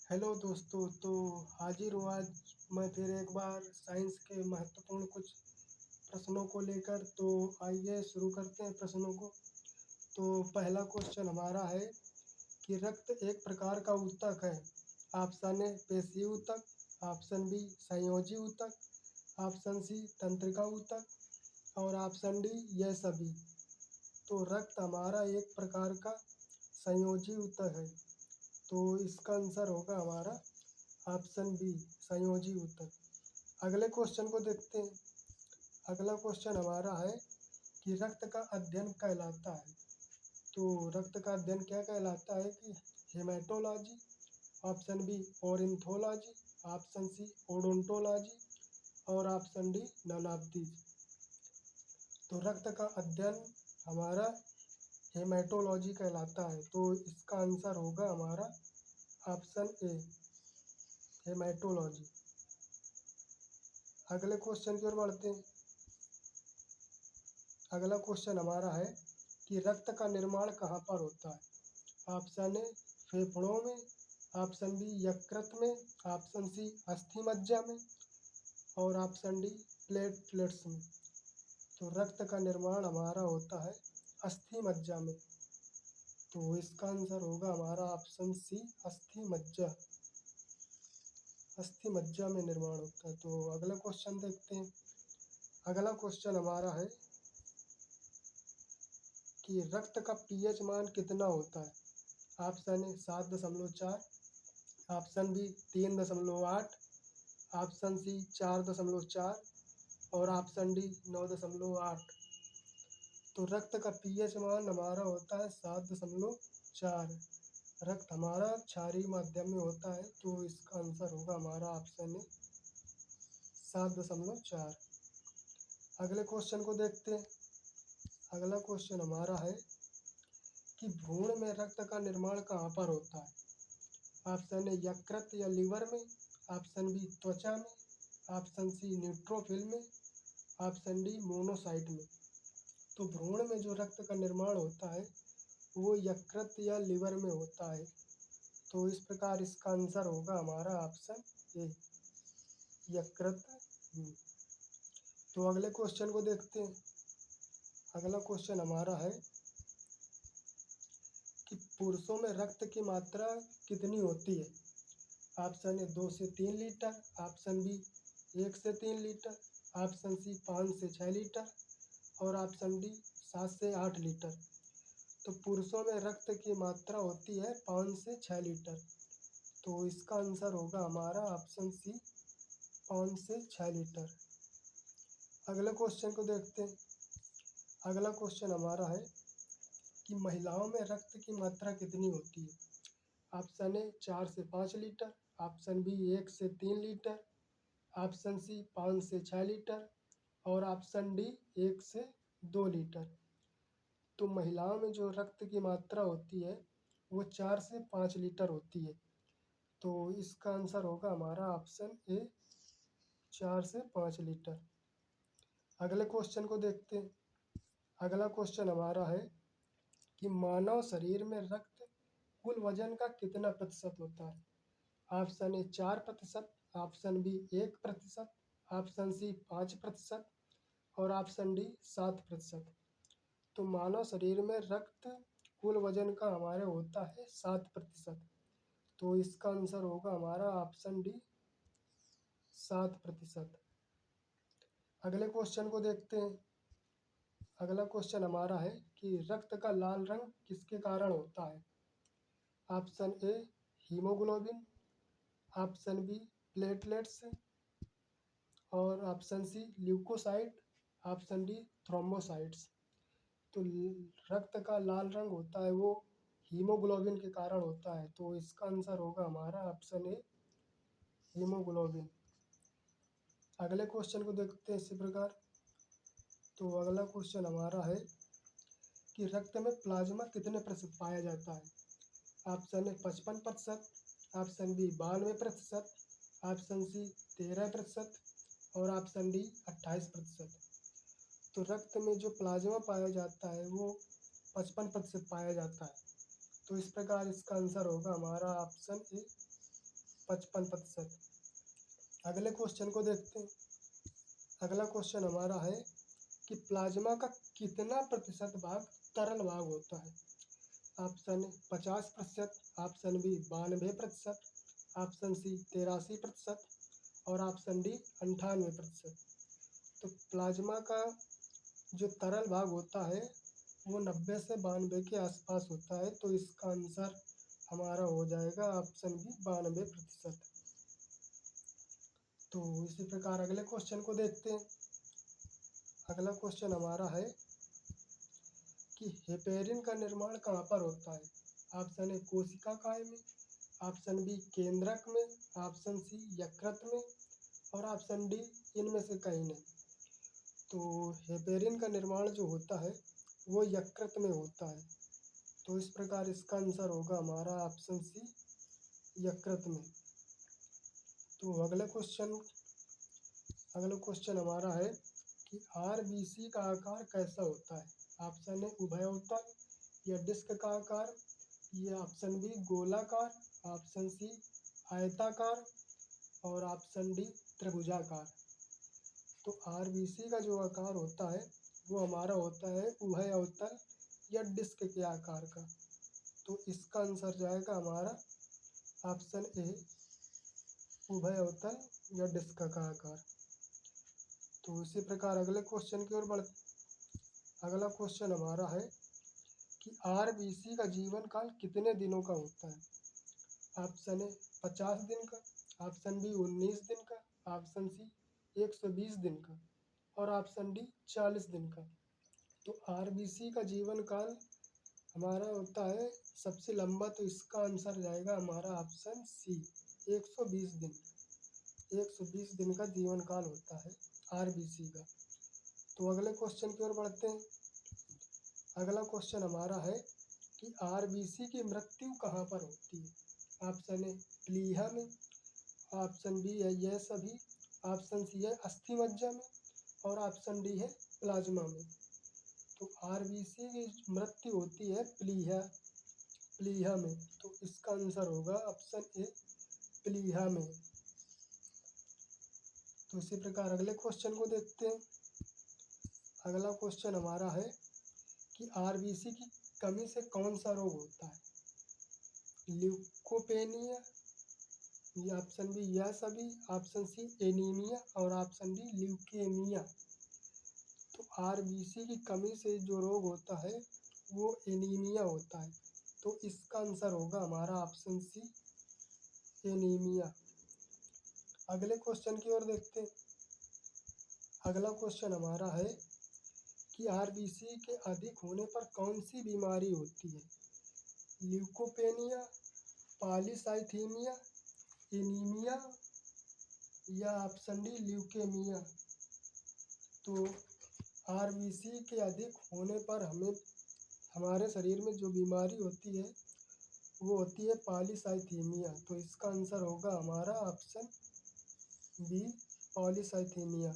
Hello दोस्तों। हाजिर हूँ आज मैं फिर एक बार साइंस के महत्वपूर्ण कुछ प्रश्नों को लेकर। तो आइए शुरू करते हैं प्रश्नों को। तो पहला क्वेश्चन हमारा है कि रक्त एक प्रकार का ऊतक है। ऑप्शन ए पेशीय ऊतक, ऑप्शन बी संयोजी ऊतक, ऑप्शन सी तंत्रिका ऊतक और ऑप्शन डी यह सभी। तो रक्त हमारा एक प्रकार का संयोजी ऊतक है। तो इसका आंसर होगा हमारा ऑप्शन बी संयोजी ऊतक। अगले क्वेश्चन को देखते हैं। अगला क्वेश्चन हमारा है कि रक्त का अध्ययन कहलाता है। तो रक्त का अध्ययन क्या कहलाता है कि haematology, option B ornithology, option C odontology और option D none of these. तो रक्त का अध्ययन हमारा हेमेटोलॉजी कहलाता है। तो इसका आंसर होगा हमारा ऑप्शन ए हेमेटोलॉजी। अगले क्वेश्चन की ओर बढ़ते हैं। अगला क्वेश्चन हमारा है कि रक्त का निर्माण कहाँ पर होता है। ऑप्शन ए फेफड़ों में, ऑप्शन बी यकृत में, ऑप्शन सी अस्थि मज्जा में और ऑप्शन डी प्लेटलेट्स में। तो रक्त का निर्माण हमारा होता है अस्थि मज्जा में। तो इसका आंसर होगा हमारा ऑप्शन सी अस्थि मज्जा। अस्थि मज्जा में निर्माण होता है। तो अगला क्वेश्चन देखते हैं। अगला क्वेश्चन हमारा है कि रक्त का पीएच मान कितना होता है। Option A 7.4, option B 3.8, option C 4.4 और ऑप्शन डी 9.8। तो रक्त का पीएच मान हमारा होता है 7.4। रक्त हमारा क्षारीय माध्यम में होता है। तो इसका आंसर होगा हमारा ऑप्शन ए 7.4। अगले क्वेश्चन को देखते हैं। अगला क्वेश्चन हमारा है कि भ्रूण में रक्त का निर्माण कहाँ पर होता है। ऑप्शन ए यकृत या लीवर में, ऑप्शन बी त्वचा में, ऑप्शन सी न्यूट्रोफिल में, ऑप्शन डी मोनोसाइट में। तो भ्रूण में जो रक्त का निर्माण होता है वो यकृत या लीवर में होता है। तो इस प्रकार इसका आंसर होगा हमारा ऑप्शन ए यकृत में। तो अगले क्वेश्चन को देखते हैं। अगला क्वेश्चन हमारा है कि पुरुषों में रक्त की मात्रा कितनी होती है। ऑप्शन ए 2 से 3 लीटर, ऑप्शन बी 1 से 3 लीटर, ऑप्शन सी 5 से 6 लीटर और ऑप्शन डी 7 से 8 लीटर। तो पुरुषों में रक्त की मात्रा होती है 5 से 6 लीटर। तो इसका आंसर होगा हमारा ऑप्शन सी 5 से 6 लीटर। अगले क्वेश्चन को देखते हैं। अगला क्वेश्चन हमारा है कि महिलाओं में रक्त की मात्रा कितनी होती है। ऑप्शन ए 4 से 5 लीटर, ऑप्शन बी 1 से 3 लीटर, ऑप्शन सी 5 से 6 लीटर और ऑप्शन डी 1 से 2 लीटर। तो महिलाओं में जो रक्त की मात्रा होती है वो 4 से 5 लीटर होती है। तो इसका आंसर होगा हमारा ऑप्शन ए 4 से 5 लीटर। अगले क्वेश्चन को देखते हैं। अगला क्वेश्चन हमारा है कि मानव शरीर में रक्त कुल वजन का कितना प्रतिशत होता है। Option A 4%, option B 1%, option C 5% और ऑप्शन डी 7%। तो मानव शरीर में रक्त कुल वजन का हमारे होता है 7%। तो इसका आंसर होगा हमारा ऑप्शन डी 7%। अगले क्वेश्चन को देखते हैं। अगला क्वेश्चन हमारा है कि रक्त का लाल रंग किसके कारण होता है। Option A haemoglobin, option B platelets और option C leucocyte, option D thrombocytes. तो रक्त का लाल रंग होता है वो हीमोग्लोबिन के कारण होता है। तो इसका आंसर होगा हमारा ऑप्शन ए हीमोग्लोबिन। अगले क्वेश्चन को देखते हैं इसी प्रकार। तो अगला क्वेश्चन हमारा है कि रक्त में प्लाज्मा कितने प्रतिशत पाया जाता है। Option A 55%, option B 92%, option C 13% और ऑप्शन डी 28%। तो रक्त में जो प्लाज्मा पाया जाता है वो 55% पाया जाता है। तो इस प्रकार इसका आंसर होगा हमारा ऑप्शन ए 55%। अगले क्वेश्चन को देखते हैं। अगला क्वेश्चन हमारा है कि प्लाज्मा का कितना प्रतिशत भाग तरल भाग होता है। Option A 50%, option B 92%, option C 83% और ऑप्शन डी 98%। तो प्लाज्मा का जो तरल भाग होता है वो 90 से 92 के आसपास होता है। तो इसका आंसर हमारा हो जाएगा ऑप्शन बी 92%। तो इसी प्रकार अगले क्वेश्चन को देखते हैं। अगला क्वेश्चन हमारा है कि हेपेरिन का निर्माण कहाँ पर होता है। ऑप्शन ए कोशिका काय में, ऑप्शन बी केंद्रक में, ऑप्शन सी यकृत में और ऑप्शन डी इनमें से कहीं नहीं। तो हेपेरिन का निर्माण जो होता है वो यकृत में होता है। तो इस प्रकार इसका आंसर होगा हमारा ऑप्शन सी यकृत में। तो अगला क्वेश्चन हमारा है कि आरबीसी का आकार कैसा होता है। ऑप्शन ए उभयोतल या डिस्क का आकार, ये ऑप्शन बी गोलाकार, ऑप्शन सी आयताकार और ऑप्शन डी त्रिभुजाकार। तो आरबीसी का जो आकार होता है वो हमारा होता है उभयोतल या डिस्क के आकार का। तो इसका आंसर जाएगा हमारा ऑप्शन ए उभयोतल या डिस्क का आकार। तो इसी प्रकार अगले क्वेश्चन की ओर अगला क्वेश्चन हमारा है कि आरबीसी का जीवन काल कितने दिनों का होता है। ऑप्शन ए 50 दिन का, ऑप्शन बी 19 दिन का, ऑप्शन सी 120 दिन का और ऑप्शन डी 40 दिन का। तो आरबीसी का जीवन काल हमारा होता है सबसे लंबा। तो इसका आंसर जाएगा हमारा ऑप्शन सी 120 दिन। 120 दिन का जीवन काल होता है आरबीसी का। तो अगले क्वेश्चन की ओर बढ़ते हैं। अगला क्वेश्चन हमारा है कि आरबीसी की मृत्यु कहाँ पर होती है। ऑप्शन ए प्लीहा में, ऑप्शन बी है यह सभी, ऑप्शन सी है अस्थि मज्जा में और ऑप्शन डी है प्लाज्मा में। तो आरबीसी की मृत्यु होती है प्लीहा में। तो इसका आंसर होगा ऑप्शन ए प्लीहा में। तो इसी प्रकार अगले क्वेश्चन को देखते हैं। अगला क्वेश्चन हमारा है कि आरबीसी की कमी से कौन सा रोग होता है। ल्यूकोपेनिया, ये ऑप्शन बी यह सभी, ऑप्शन सी एनीमिया और ऑप्शन डी ल्यूकेमिया। तो आरबीसी की कमी से जो रोग होता है वो एनीमिया होता है। तो इसका आंसर होगा हमारा ऑप्शन सी एनीमिया। अगले क्वेश्चन की ओर देखते हैं। अगला क्वेश्चन हमारा है कि आरबीसी के अधिक होने पर कौन सी बीमारी होती है। ल्यूकोपेनिया, पॉलीसाइथीमिया, एनीमिया या ऑप्शन डी ल्यूकेमिया। तो आरबीसी के अधिक होने पर हमारे शरीर में जो बीमारी होती है वो होती है पॉलीसाइथीमिया। तो इसका आंसर होगा हमारा ऑप्शन बी पॉलीसाइथीमिया।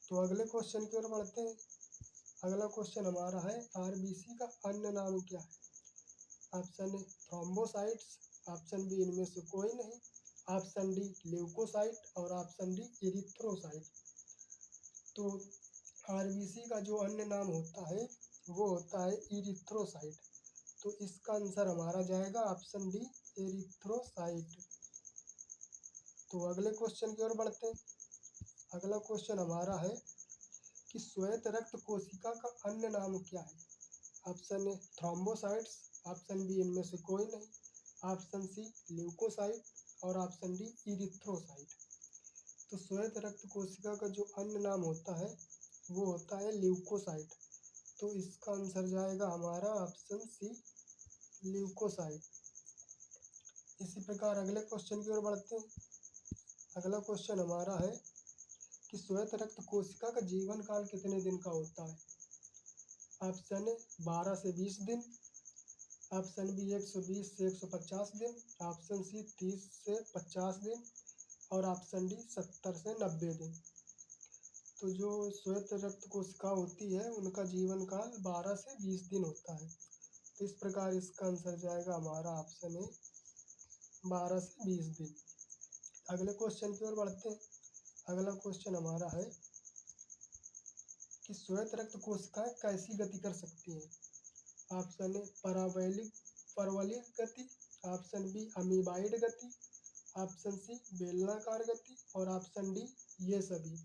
तो अगले क्वेश्चन की ओर बढ़ते हैं। अगला क्वेश्चन हमारा है आरबीसी का अन्य नाम क्या है। Option A thrombocytes, option B इनमें से कोई नहीं, ऑप्शन डी ल्यूकोसाइट और ऑप्शन डी इरिथ्रोसाइट। तो आरबीसी का जो अन्य नाम होता है वो होता है इरिथ्रोसाइट। तो इसका आंसर हमारा जाएगा ऑप्शन डी एरिथ्रोसाइट। तो अगले क्वेश्चन की ओर बढ़ते हैं। अगला क्वेश्चन हमारा है कि श्वेत रक्त कोशिका का अन्य नाम क्या है। Option A thrombocytes, option B इनमें से कोई नहीं, ऑप्शन सी ल्यूकोसाइट और ऑप्शन डी इरिथ्रोसाइट। तो श्वेत रक्त कोशिका का जो अन्य नाम होता है वो होता है ल्यूकोसाइट। तो इसका आंसर जाएगा हमारा ऑप्शन सी ल्यूकोसाइट। इसी प्रकार अगले क्वेश्चन की ओर बढ़ते हैं। अगला क्वेश्चन हमारा है कि श्वेत रक्त कोशिका का जीवन काल कितने दिन का होता है। ऑप्शन ए 12 से 20 दिन, ऑप्शन बी 120 से 150 दिन, ऑप्शन सी 30 से 50 दिन और ऑप्शन डी 70 से 90 दिन। तो जो श्वेत रक्त कोशिका होती है उनका जीवन काल 12 से 20 दिन होता है। तो इस प्रकार इसका आंसर जाएगा हमारा ऑप्शन ए 12 से 20 दिन। अगले क्वेश्चन की ओर बढ़ते हैं। अगला क्वेश्चन हमारा है कि श्वेत रक्त कोशिकाएं कैसी गति कर सकती हैं। ऑप्शन ए परवलयिक गति, ऑप्शन बी अमीबाइड गति, ऑप्शन सी बेलनाकार गति और ऑप्शन डी ये सभी।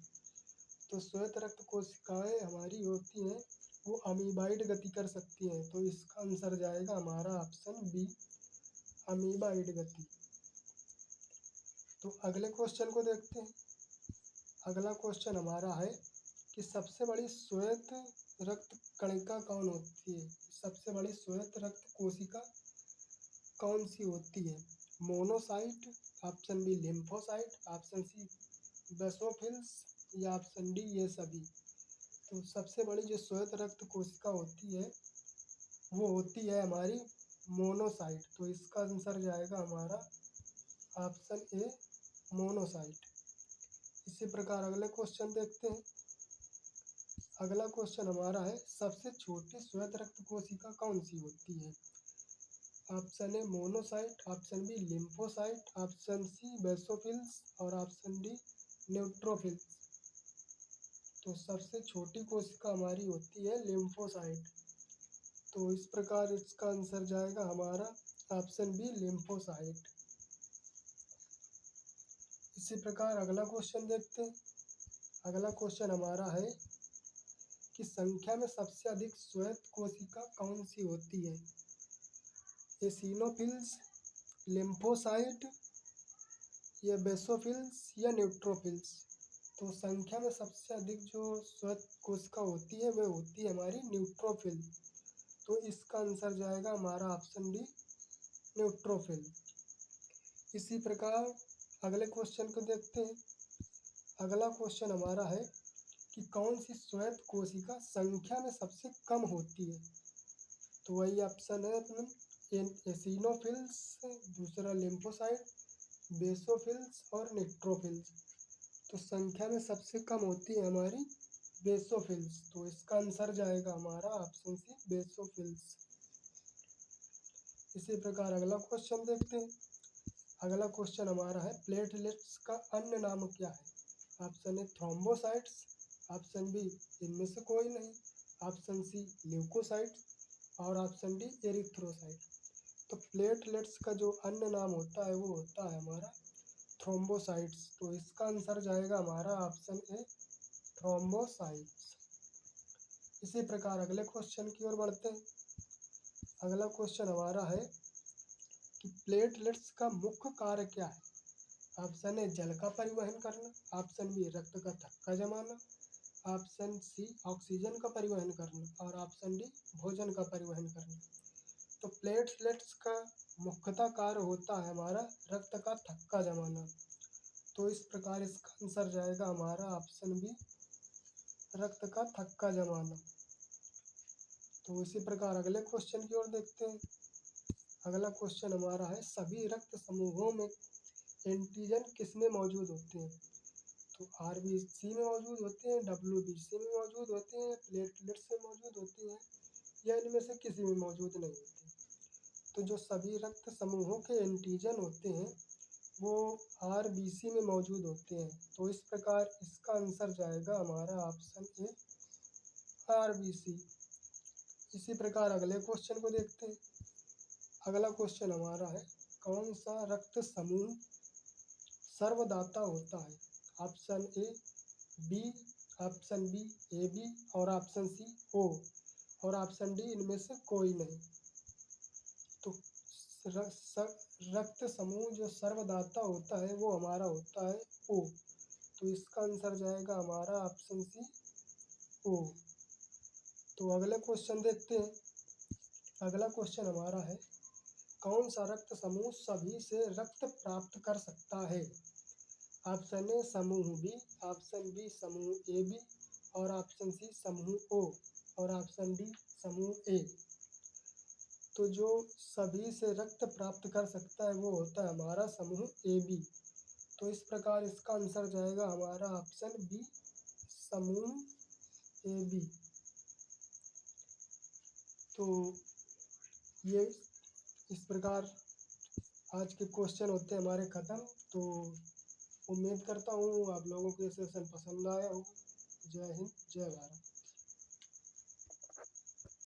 तो श्वेत रक्त कोशिकाएं हमारी होती हैं वो अमीबाइड गति कर सकती हैं, तो इसका आंसर जाएगा हमारा ऑप्शन बी अमीबाइड गति। तो अगले क्वेश्चन को देखते हैं। अगला क्वेश्चन हमारा है कि सबसे बड़ी श्वेत रक्त कणिका कौन होती है। सबसे बड़ी श्वेत रक्त कोशिका कौन सी होती है। Monocyte, option B lymphocyte, option C basophils या ऑप्शन डी ये सभी। तो सबसे बड़ी जो श्वेत रक्त कोशिका होती है वो होती है हमारी मोनोसाइट, तो इसका आंसर जाएगा हमारा ऑप्शन ए मोनोसाइट। इसी प्रकार अगले क्वेश्चन देखते हैं। अगला क्वेश्चन हमारा है सबसे छोटी श्वेत रक्त कोशिका कौन सी होती है। Option A monocyte, option B lymphocyte, option C basophils और ऑप्शन डी न्यूट्रोफिल्स। तो सबसे छोटी कोशिका हमारी होती है लिम्फोसाइट, तो इस प्रकार इसका आंसर जाएगा हमारा ऑप्शन बी लिम्फोसाइट। इसी प्रकार अगला क्वेश्चन देखते हैं। अगला क्वेश्चन हमारा है कि संख्या में सबसे अधिक श्वेत कोशिका कौन सी होती है। एसिनोफिल्स, लिम्फोसाइट या बेसोफिल्स या न्यूट्रोफिल्स। तो संख्या में सबसे अधिक जो श्वेत कोशिका होती है वह होती है हमारी न्यूट्रोफिल, तो इसका आंसर जाएगा हमारा ऑप्शन डी न्यूट्रोफिल। इसी प्रकार अगले क्वेश्चन को देखते हैं। अगला क्वेश्चन हमारा है कि कौन सी श्वेत कोशिका संख्या में सबसे कम होती है। तो वही ऑप्शन है अपना एसिनोफिल्स, दूसरा लिम्फोसाइट, बेसोफिल्स और न्यूट्रोफिल्स। तो संख्या में सबसे कम होती है हमारी बेसोफिल्स, तो इसका आंसर जाएगा हमारा ऑप्शन सी बेसोफिल्स। इसी प्रकार अगला क्वेश्चन देखते हैं। अगला क्वेश्चन हमारा है प्लेटलेट्स का अन्य नाम क्या है। Option A thrombocytes, option B इनमें से कोई नहीं, ऑप्शन सी ल्यूकोसाइट्स और ऑप्शन डी एरिथ्रोसाइट। तो प्लेटलेट्स का जो अन्य नाम होता है वो होता है हमारा थ्रोम्बोसाइट्स, तो इसका आंसर जाएगा हमारा ऑप्शन ए थ्रोम्बोसाइट्स। इसी प्रकार अगले क्वेश्चन की ओर बढ़ते हैं। अगला क्वेश्चन हमारा है कि प्लेटलेट्स का मुख्य कार्य क्या है। ऑप्शन ए जल का परिवहन करना, ऑप्शन बी रक्त का थक्का जमाना, ऑप्शन सी ऑक्सीजन का परिवहन करना और ऑप्शन डी भोजन का परिवहन करना। तो प्लेटलेट्स का मुख्यतः कार्य होता है हमारा रक्त का थक्का जमाना, तो इस प्रकार इसका आंसर जाएगा हमारा ऑप्शन बी रक्त का थक्का जमाना। तो इसी प्रकार अगले क्वेश्चन की ओर देखते हैं। अगला क्वेश्चन हमारा है सभी रक्त समूहों में एंटीजन किसमें मौजूद होते हैं। तो आरबीसी में मौजूद होते हैं, डब्ल्यूबीसी में मौजूद होते हैं, प्लेटलेट्स में मौजूद होते हैं या इनमें से किसी में मौजूद नहीं होते। तो जो सभी रक्त समूहों के एंटीजन होते हैं वो आरबीसी में मौजूद होते हैं, तो इस प्रकार इसका आंसर जाएगा हमारा ऑप्शन ए आरबीसी। इसी प्रकार अगले क्वेश्चन को देखते हैं। अगला क्वेश्चन हमारा है कौन सा रक्त समूह सर्वदाता होता है। Option A B, option B A B और ऑप्शन सी ओ और ऑप्शन डी इनमें से कोई नहीं। तो रक्त समूह जो सर्वदाता होता है वो हमारा होता है ओ, तो इसका आंसर जाएगा हमारा ऑप्शन सी ओ। तो अगले क्वेश्चन देखते हैं। अगला क्वेश्चन हमारा है कौन सा रक्त समूह सभी से रक्त प्राप्त कर सकता है। ऑप्शन ए समूह बी, ऑप्शन बी समूह ए बी और ऑप्शन सी समूह ओ और ऑप्शन डी समूह ए। तो जो सभी से रक्त प्राप्त कर सकता है वो होता है हमारा समूह ए बी, तो इस प्रकार इसका आंसर जाएगा हमारा ऑप्शन बी समूह ए बी। तो ये इस प्रकार आज के क्वेश्चन होते हैं हमारे ख़त्म। तो उम्मीद करता हूँ आप लोगों को ये सेशन पसंद आया हो। जय हिंद, जय भारत।